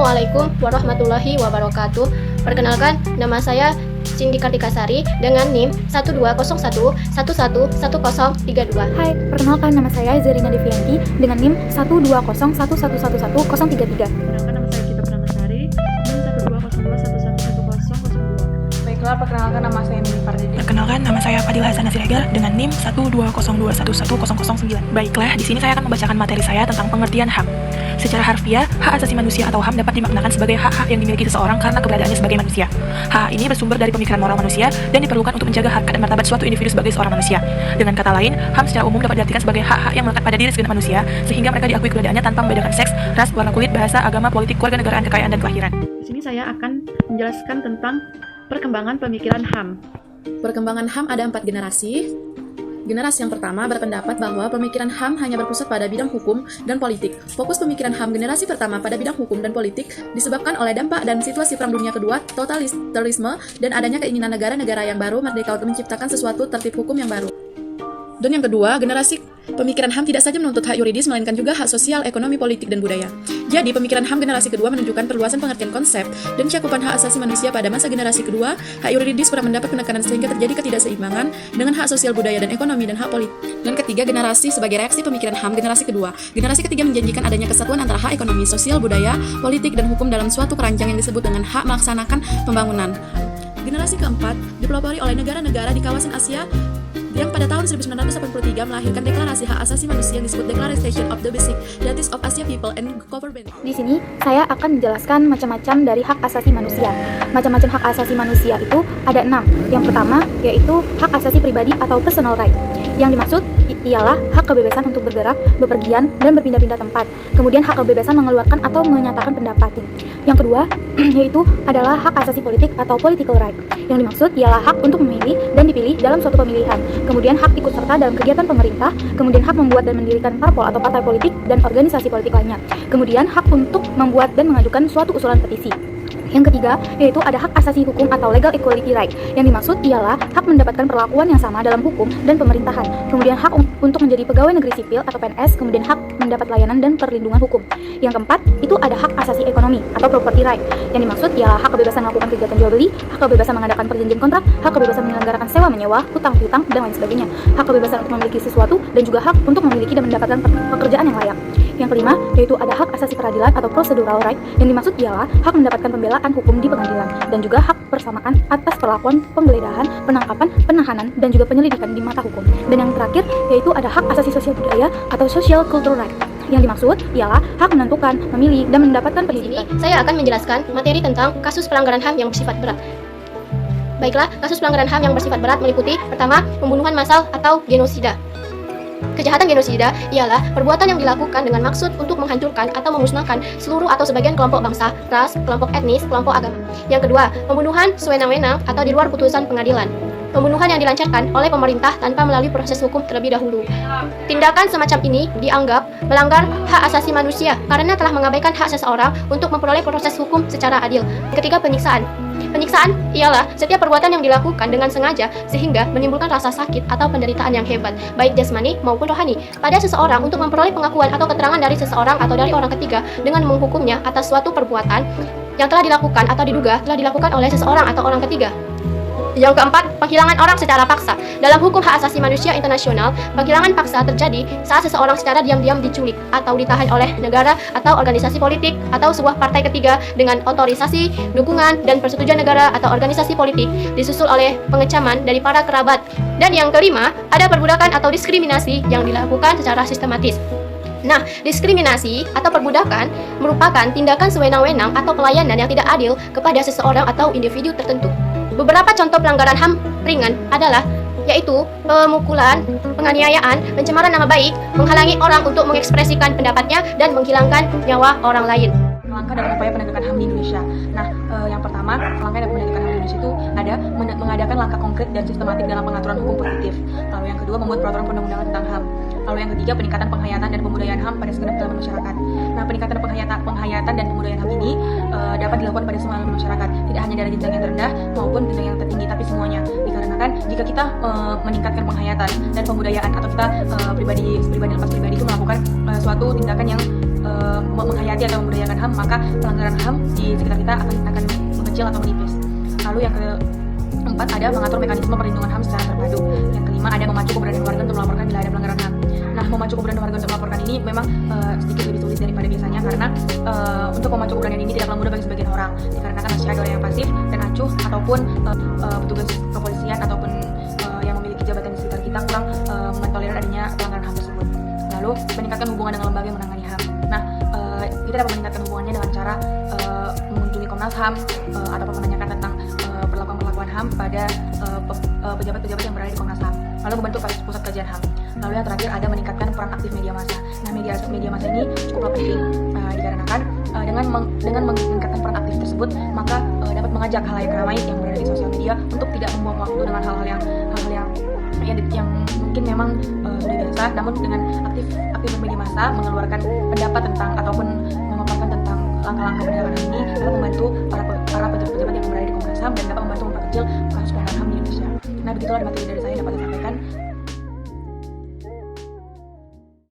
Assalamualaikum warahmatullahi wabarakatuh. Perkenalkan, nama saya Cindy Kartikasari dengan NIM 1201111032. Hai, perkenalkan nama saya Zarina Devianti dengan NIM 1201111033. Perkenalkan nama saya Gita Prangasari, NIM 120211111002. Baiklah, perkenalkan nama saya Mimi Pardede. Perkenalkan, nama saya Fadil Hasan Siregar dengan NIM 1202111009. Baiklah, di sini saya akan membacakan materi saya tentang pengertian HAM. Secara harfiah, hak asasi manusia atau HAM dapat dimaknakan sebagai hak-hak yang dimiliki seseorang karena keberadaannya sebagai manusia. Hak ini bersumber dari pemikiran moral manusia dan diperlukan untuk menjaga harkat dan martabat suatu individu sebagai seorang manusia. Dengan kata lain, HAM secara umum dapat diartikan sebagai hak-hak yang melekat pada diri segenap manusia sehingga mereka diakui keberadaannya tanpa membedakan seks, ras, warna kulit, bahasa, agama, politik, kewarganegaraan, kekayaan, dan kelahiran. Di sini saya akan menjelaskan tentang perkembangan pemikiran HAM. Perkembangan HAM ada 4 generasi. Generasi yang pertama berpendapat bahwa pemikiran HAM hanya berpusat pada bidang hukum dan politik. Fokus pemikiran HAM generasi pertama pada bidang hukum dan politik disebabkan oleh dampak dan situasi Perang Dunia Kedua, totalitarisme, dan adanya keinginan negara-negara yang baru merdeka untuk menciptakan sesuatu tertib hukum yang baru. Dan yang kedua, generasi pemikiran HAM tidak saja menuntut hak yuridis, melainkan juga hak sosial, ekonomi, politik, dan budaya. Jadi, pemikiran HAM generasi kedua menunjukkan perluasan pengertian konsep dan cakupan hak asasi manusia pada masa generasi kedua. Hak yuridis kurang mendapat penekanan sehingga terjadi ketidakseimbangan dengan hak sosial, budaya, dan ekonomi, dan hak politik. Dan ketiga, generasi sebagai reaksi pemikiran HAM generasi kedua. Generasi ketiga menjanjikan adanya kesatuan antara hak ekonomi, sosial, budaya, politik, dan hukum dalam suatu keranjang yang disebut dengan hak melaksanakan pembangunan. Generasi keempat dipelopori oleh negara-negara di kawasan Asia yang pada tahun 1983 melahirkan deklarasi hak asasi manusia yang disebut Declaration of the Basic Rights of Asia People and Government. Di sini saya akan menjelaskan macam-macam dari hak asasi manusia. Macam-macam hak asasi manusia itu ada 6. Yang pertama yaitu hak asasi pribadi atau personal right. Yang dimaksud ialah hak kebebasan untuk bergerak, bepergian, dan berpindah-pindah tempat. Kemudian hak kebebasan mengeluarkan atau menyatakan pendapat. Yang kedua yaitu adalah hak asasi politik atau political right. Yang dimaksud ialah hak untuk memilih dan dipilih dalam suatu pemilihan. Kemudian hak ikut serta dalam kegiatan pemerintah, kemudian hak membuat dan mendirikan parpol atau partai politik dan organisasi politik lainnya. Kemudian hak untuk membuat dan mengajukan suatu usulan petisi. Yang ketiga, yaitu ada hak asasi hukum atau legal equality right. Yang dimaksud ialah hak mendapatkan perlakuan yang sama dalam hukum dan pemerintahan. Kemudian hak untuk menjadi pegawai negeri sipil atau PNS, kemudian hak mendapat layanan dan perlindungan hukum. Yang keempat, itu ada hak asasi ekonomi atau property right. Yang dimaksud ialah hak kebebasan melakukan kegiatan jual beli, hak kebebasan mengadakan perjanjian kontrak, hak kebebasan menyelenggarakan sewa menyewa, hutang piutang, dan lain sebagainya. Hak kebebasan untuk memiliki sesuatu dan juga hak untuk memiliki dan mendapatkan pekerjaan yang layak. Yang kelima, yaitu ada hak asasi peradilan atau procedural right. Yang dimaksud ialah hak mendapatkan pembelaan hukum di pengadilan dan juga hak persamaan atas perlakuan penggeledahan, penangkapan, penahanan, dan juga penyelidikan di mata hukum. Dan yang terakhir, yaitu ada hak asasi sosial budaya atau social cultural right. Yang dimaksud ialah hak menentukan, memilih, dan mendapatkan pendidikan. Di sini saya akan menjelaskan materi tentang kasus pelanggaran HAM yang bersifat berat. Baiklah, kasus pelanggaran HAM yang bersifat berat meliputi pertama, pembunuhan massal atau genosida. Kejahatan genosida ialah perbuatan yang dilakukan dengan maksud untuk menghancurkan atau memusnahkan seluruh atau sebagian kelompok bangsa, ras, kelompok etnis, kelompok agama. Yang kedua, pembunuhan sewenang-wenang atau di luar putusan pengadilan. Pembunuhan yang dilancarkan oleh pemerintah tanpa melalui proses hukum terlebih dahulu. Tindakan semacam ini dianggap melanggar hak asasi manusia karena telah mengabaikan hak seseorang untuk memperoleh proses hukum secara adil. Ketiga, penyiksaan. Penyiksaan ialah setiap perbuatan yang dilakukan dengan sengaja sehingga menimbulkan rasa sakit atau penderitaan yang hebat, baik jasmani maupun rohani, pada seseorang untuk memperoleh pengakuan atau keterangan dari seseorang atau dari orang ketiga dengan menghukumnya atas suatu perbuatan yang telah dilakukan atau diduga telah dilakukan oleh seseorang atau orang ketiga. Yang keempat, penghilangan orang secara paksa. Dalam hukum hak asasi manusia internasional, penghilangan paksa terjadi saat seseorang secara diam-diam diculik atau ditahan oleh negara atau organisasi politik atau sebuah partai ketiga dengan otorisasi, dukungan, dan persetujuan negara atau organisasi politik, disusul oleh pengecaman dari para kerabat. Dan yang kelima, ada perbudakan atau diskriminasi yang dilakukan secara sistematis. Nah, diskriminasi atau perbudakan merupakan tindakan sewenang-wenang atau pelayanan yang tidak adil kepada seseorang atau individu tertentu. Beberapa contoh pelanggaran HAM ringan adalah yaitu pemukulan, penganiayaan, pencemaran nama baik, menghalangi orang untuk mengekspresikan pendapatnya, dan menghilangkan nyawa orang lain. Langkah dalam upaya penegakan HAM di Indonesia. Nah, yang pertama, langkah dalam penegakan HAM di Indonesia itu ada mengadakan langkah konkret dan sistematik dalam pengaturan hukum positif. Lalu yang kedua, membuat peraturan perundang-undangan tentang HAM. Lalu yang ketiga, peningkatan penghayatan dan pembudayaan HAM pada segenap elemen masyarakat. Nah, peningkatan penghayatan dan pembudayaan HAM ini dapat dilakukan pada semua elemen masyarakat, tidak hanya dari jenjang yang terendah maupun jenjang yang tertinggi, tapi semuanya. Dikarenakan jika kita meningkatkan penghayatan dan pembudayaan atau kita pribadi lepas pribadi itu melakukan suatu tindakan yang menghayati atau membudayakan HAM, maka pelanggaran HAM di sekitar kita akan mengecil atau menipis. Lalu yang keempat ada mengatur mekanisme perlindungan HAM secara terpadu. Yang kelima ada memacu keberanian warga untuk melaporkan bila ada pelanggaran HAM. Nah, memacu keberanian warga untuk melaporkan ini memang sedikit lebih sulit daripada biasanya, karena untuk memacu keberanian ini tidaklah mudah bagi sebagian orang, dikarenakan masih ada orang yang pasif dan acuh, ataupun petugas kepolisian ataupun yang memiliki jabatan di sekitar kita kurang mentolerir adanya pelanggaran HAM tersebut. Lalu meningkatkan hubungan dengan lembaga yang menangani HAM. Nah, kita dapat meningkatkan hubungannya dengan cara mengunjungi Komnas HAM ataupun menanyakan tentang perlakuan HAM pada pejabat-pejabat yang berada di Komnas HAM. Lalu membentuk pusat kajian HAM. Lalu yang terakhir ada meningkatkan peran aktif media massa. Nah, media massa ini cukuplah penting dikarenakan dengan meningkatkan peran aktif tersebut, maka dapat mengajak halayak ramai yang berada di sosial media untuk tidak membuang waktu dengan hal-hal yang mungkin memang sudah biasa, namun dengan aktif bermedia massa mengeluarkan pendapat tentang ataupun memaparkan tentang langkah-langkah penegakan HAM ini dapat membantu para pejabat-pejabat yang berada di Komnas HAM dan dapat membantu memperkecil kasus pelanggaran HAM di Indonesia. Nah, begitulah materi dari saya yang dapat saya sampaikan.